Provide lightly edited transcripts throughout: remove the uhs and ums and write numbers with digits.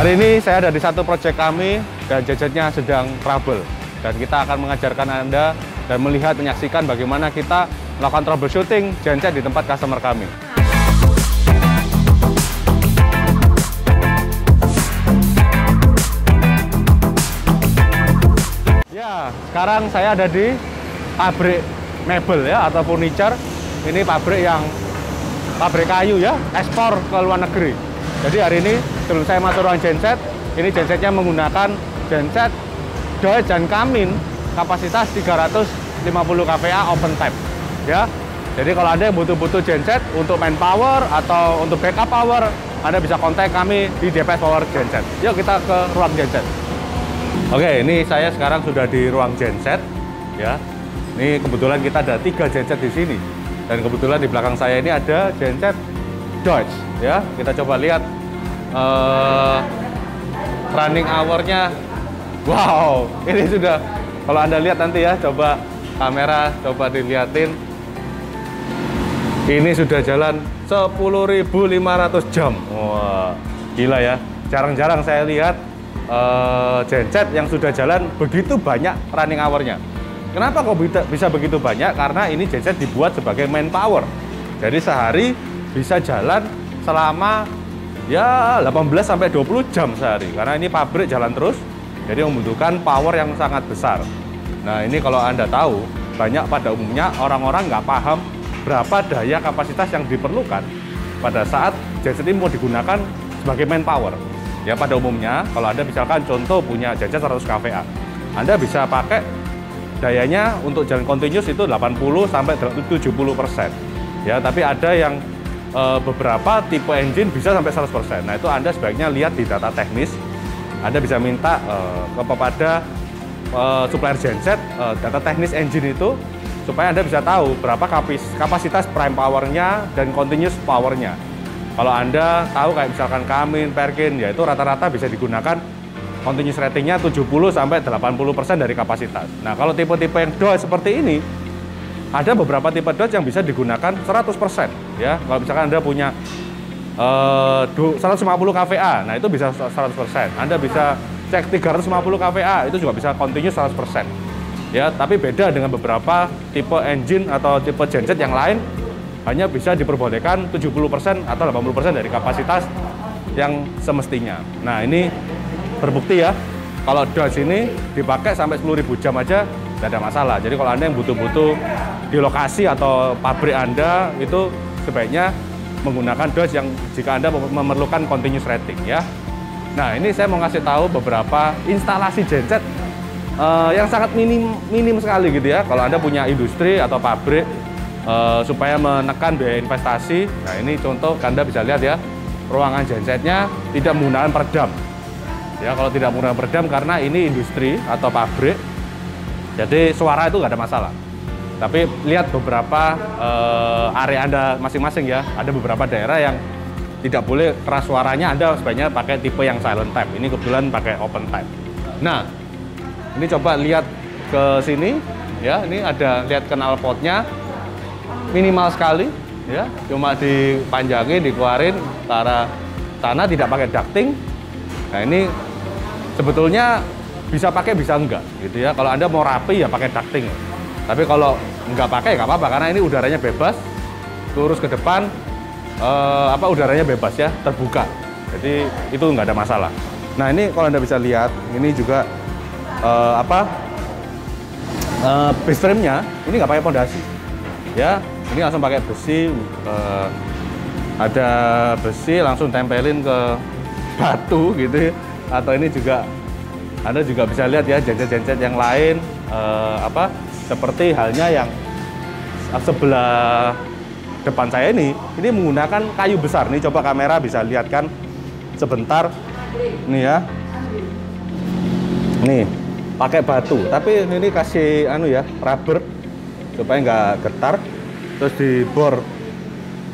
Hari ini saya ada di satu proyek kami dan gensetnya sedang trouble. Dan kita akan mengajarkan Anda dan melihat, menyaksikan bagaimana kita melakukan troubleshooting genset di tempat customer kami. Ya, sekarang saya ada di pabrik mebel ya, atau furniture. Ini pabrik kayu ya, ekspor ke luar negeri. Jadi hari ini sebelum saya masuk ruang genset, ini gensetnya menggunakan genset Dodge dan Kamin kapasitas 350 kVA open type ya. Jadi kalau Anda yang butuh genset untuk manpower atau untuk backup power, Anda bisa kontak kami di DPS Power Genset. Yuk kita ke ruang genset. Oke, ini saya sekarang sudah di ruang genset ya. Ini kebetulan kita ada 3 genset di sini. Dan kebetulan di belakang saya ini ada genset Dodge ya. Kita coba lihat running hour-nya. Wow, ini sudah, kalau Anda lihat nanti ya, coba kamera coba dilihatin. Ini sudah jalan 10.500 jam. Wah, gila ya. Jarang-jarang saya lihat genset yang sudah jalan begitu banyak running hour-nya. Kenapa kok bisa begitu banyak? Karena ini genset dibuat sebagai manpower. Jadi sehari bisa jalan selama ya 18-20 jam sehari. Karena ini pabrik jalan terus, jadi membutuhkan power yang sangat besar. Nah ini kalau Anda tahu, banyak pada umumnya orang-orang nggak paham berapa daya kapasitas yang diperlukan pada saat genset ini mau digunakan sebagai manpower. Ya pada umumnya, kalau Anda misalkan contoh punya genset 100 kVA, Anda bisa pakai dayanya untuk jalan continuous itu 80-70%. Ya, tapi ada yang beberapa tipe engine bisa sampai 100%. Nah, itu Anda sebaiknya lihat di data teknis. Anda bisa minta kepada supplier genset data teknis engine itu, supaya Anda bisa tahu berapa kapasitas prime powernya dan continuous powernya. Kalau Anda tahu kayak misalkan Kamin, Perkin, ya itu rata-rata bisa digunakan continuous ratingnya 70-80% dari kapasitas. Nah, kalau tipe-tipe yang Dodge seperti ini, ada beberapa tipe Dodge yang bisa digunakan 100% ya. Kalau misalkan Anda punya 150 kVA, nah itu bisa 100%. Anda bisa cek 350 kVA, itu juga bisa continuous 100%. Ya, tapi beda dengan beberapa tipe engine atau tipe genset yang lain, hanya bisa diperbolehkan 70% atau 80% dari kapasitas yang semestinya. Nah, ini terbukti ya, kalau Dodge ini dipakai sampai 10.000 jam aja tidak ada masalah. Jadi kalau Anda yang butuh-butuh di lokasi atau pabrik Anda, itu sebaiknya menggunakan Dodge yang jika Anda memerlukan continuous rating ya. Nah, ini saya mau ngasih tahu beberapa instalasi genset yang sangat minim sekali gitu ya. Kalau Anda punya industri atau pabrik, supaya menekan biaya investasi. Nah, ini contoh Anda bisa lihat ya, ruangan gensetnya tidak menggunakan peredam. Ya, kalau tidak menggunakan peredam karena ini industri atau pabrik, jadi suara itu nggak ada masalah. Tapi lihat beberapa area Anda masing-masing ya. Ada beberapa daerah yang tidak boleh keras suaranya, Anda sebaiknya pakai tipe yang silent type. Ini kebetulan pakai open type. Nah, ini coba lihat ke sini ya. Ini ada lihat knalpotnya minimal sekali ya. Cuma dipanjangin, dikeluarin ke arah sana, tidak pakai ducting. Nah, ini sebetulnya bisa pakai bisa enggak gitu ya. Kalau Anda mau rapi ya pakai ducting. Tapi kalau enggak pakai nggak apa-apa karena ini udaranya bebas, lurus ke depan, udaranya bebas ya, terbuka. Jadi itu nggak ada masalah. Nah, ini kalau Anda bisa lihat, ini juga base frame-nya ini nggak pakai pondasi. Ya, ini langsung pakai besi, ada besi langsung tempelin ke batu gitu. Atau ini juga Anda juga bisa lihat ya genset-genset yang lain seperti halnya yang sebelah depan saya ini menggunakan kayu besar. Nih coba kamera bisa lihat kan sebentar nih ya. Nih pakai batu, tapi ini kasih rubber supaya nggak getar, terus dibor,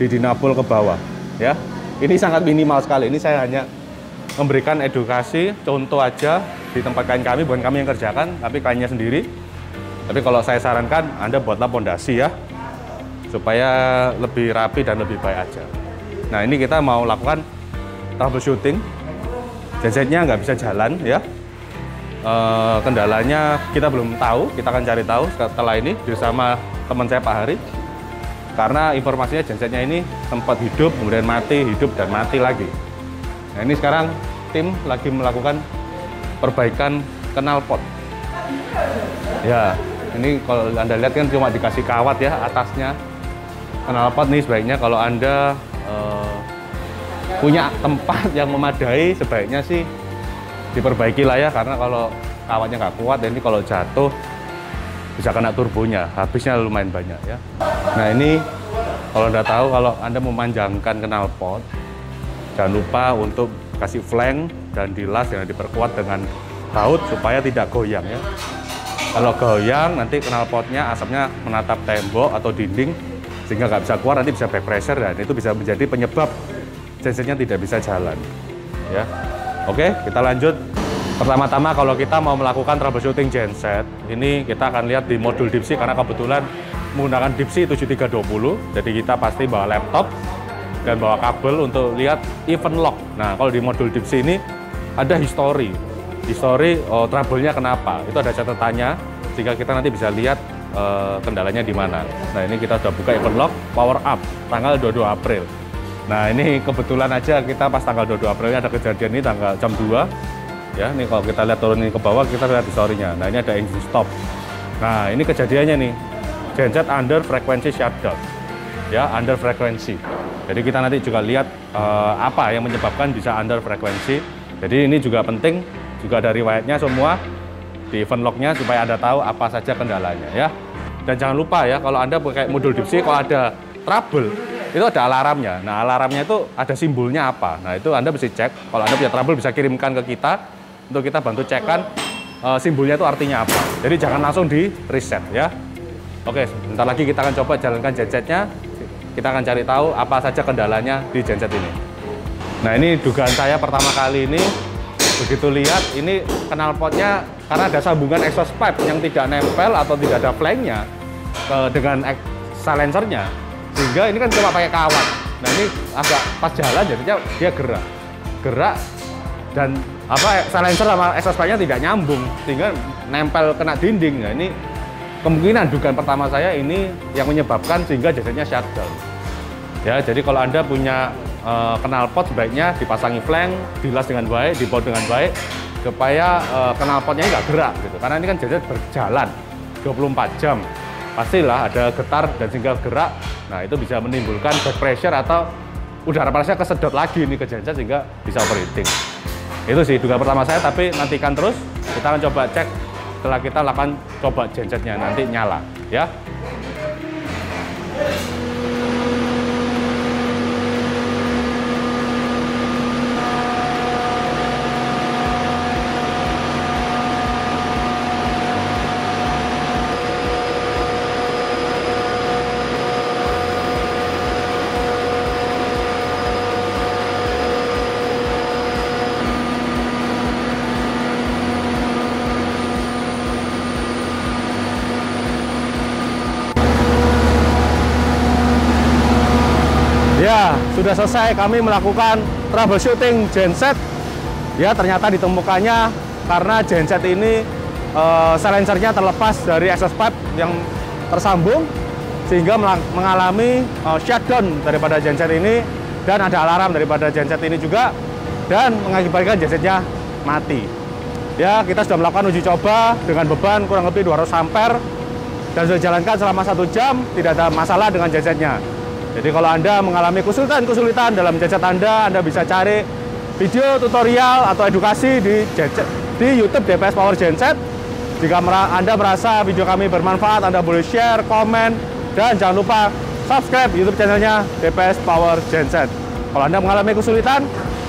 dinabol ke bawah ya. Ini sangat minimal sekali. Ini saya hanya memberikan edukasi, contoh aja di tempat klien kami, bukan kami yang kerjakan, tapi kliennya sendiri. Tapi kalau saya sarankan, Anda buatlah pondasi ya, supaya lebih rapi dan lebih baik aja. Nah, ini kita mau lakukan troubleshooting gensetnya nggak bisa jalan ya. Kendalanya kita belum tahu, kita akan cari tahu setelah ini bersama teman saya Pak Hari. Karena informasinya gensetnya ini sempat hidup, kemudian mati, hidup, dan mati lagi. Nah ini sekarang tim lagi melakukan perbaikan knalpot. Ya, ini kalau Anda lihat kan cuma dikasih kawat ya atasnya. Knalpot nih sebaiknya kalau Anda punya tempat yang memadai, sebaiknya sih diperbaiki lah ya, karena kalau kawatnya nggak kuat, ini kalau jatuh bisa kena turbonya, habisnya lumayan banyak ya. Nah ini kalau Anda tahu, kalau Anda memanjangkan knalpot, jangan lupa untuk kasih flank dan dilas yang diperkuat dengan baut supaya tidak goyang ya. Kalau goyang nanti knalpotnya asapnya menatap tembok atau dinding sehingga nggak bisa keluar, nanti bisa back pressure dan itu bisa menjadi penyebab gensetnya tidak bisa jalan ya. Oke, kita lanjut. Pertama-tama kalau kita mau melakukan troubleshooting genset, ini kita akan lihat di modul Dipsy karena kebetulan menggunakan Dipsy 7320. Jadi kita pasti bawa laptop dan bawa kabel untuk lihat event log. Nah, kalau di modul Dipsy ini ada history trouble-nya kenapa. Itu ada catatannya sehingga kita nanti bisa lihat kendalanya di mana. Nah, ini kita sudah buka event log power up tanggal 22 April. Nah, ini kebetulan aja kita pas tanggal 22 Aprilnya ada kejadian ini tanggal jam 2. Ya, ini kalau kita lihat turunin ke bawah, kita lihat historinya. Nah, ini ada engine stop. Nah, ini kejadiannya nih, genset under frequency shutdown. Ya, under frequency. Jadi kita nanti juga lihat apa yang menyebabkan bisa under frequency. Jadi ini juga penting, juga ada riwayatnya semua di event lognya supaya Anda tahu apa saja kendalanya ya. Dan jangan lupa ya, kalau Anda pakai modul Dipsy, kalau ada trouble, itu ada alarmnya. Nah, alarmnya itu ada simbolnya apa. Nah, itu Anda bisa cek. Kalau Anda punya trouble, bisa kirimkan ke kita untuk kita bantu cekkan simbolnya itu artinya apa. Jadi jangan langsung di reset ya. Oke, sebentar lagi kita akan coba jalankan gensetnya. Kita akan cari tahu apa saja kendalanya di genset ini. Nah, ini dugaan saya pertama kali ini, begitu lihat ini knalpotnya karena ada sambungan exhaust pipe yang tidak nempel atau tidak ada flanknya dengan silencernya, sehingga ini kan cuma pakai kawat. Nah, ini agak pas jalan jadinya dia gerak dan silencer sama exhaust pipe-nya tidak nyambung sehingga nempel kena dinding. Nah, ini kemungkinan dugaan pertama saya ini yang menyebabkan sehingga gensetnya shutdown. Ya, jadi kalau Anda punya knalpot sebaiknya dipasangi flank, dilas dengan baik, dibaut dengan baik supaya knalpotnya nggak gerak gitu. Karena ini kan genset berjalan 24 jam. Pastilah ada getar dan sehingga gerak. Nah, itu bisa menimbulkan back pressure atau udara panasnya kesedot lagi nih ke genset sehingga bisa overheating. Itu sih dugaan pertama saya, tapi nantikan terus. Kita akan coba cek setelah kita lakukan coba gensetnya nanti nyala ya. Ya, sudah selesai kami melakukan troubleshooting genset. Ya, ternyata ditemukannya karena genset ini silencernya terlepas dari exhaust pipe yang tersambung sehingga mengalami shutdown daripada genset ini, dan ada alarm daripada genset ini juga dan mengakibatkan gensetnya mati. Ya, kita sudah melakukan uji coba dengan beban kurang lebih 200 ampere dan sudah jalankan selama 1 jam, tidak ada masalah dengan gensetnya. Jadi kalau Anda mengalami kesulitan dalam genset Anda bisa cari video tutorial atau edukasi di YouTube DPS Power Genset. Jika Anda merasa video kami bermanfaat, Anda boleh share, komen, dan jangan lupa subscribe YouTube channelnya DPS Power Genset. Kalau Anda mengalami kesulitan,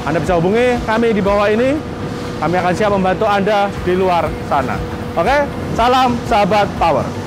Anda bisa hubungi kami di bawah ini. Kami akan siap membantu Anda di luar sana. Oke, salam sahabat Power.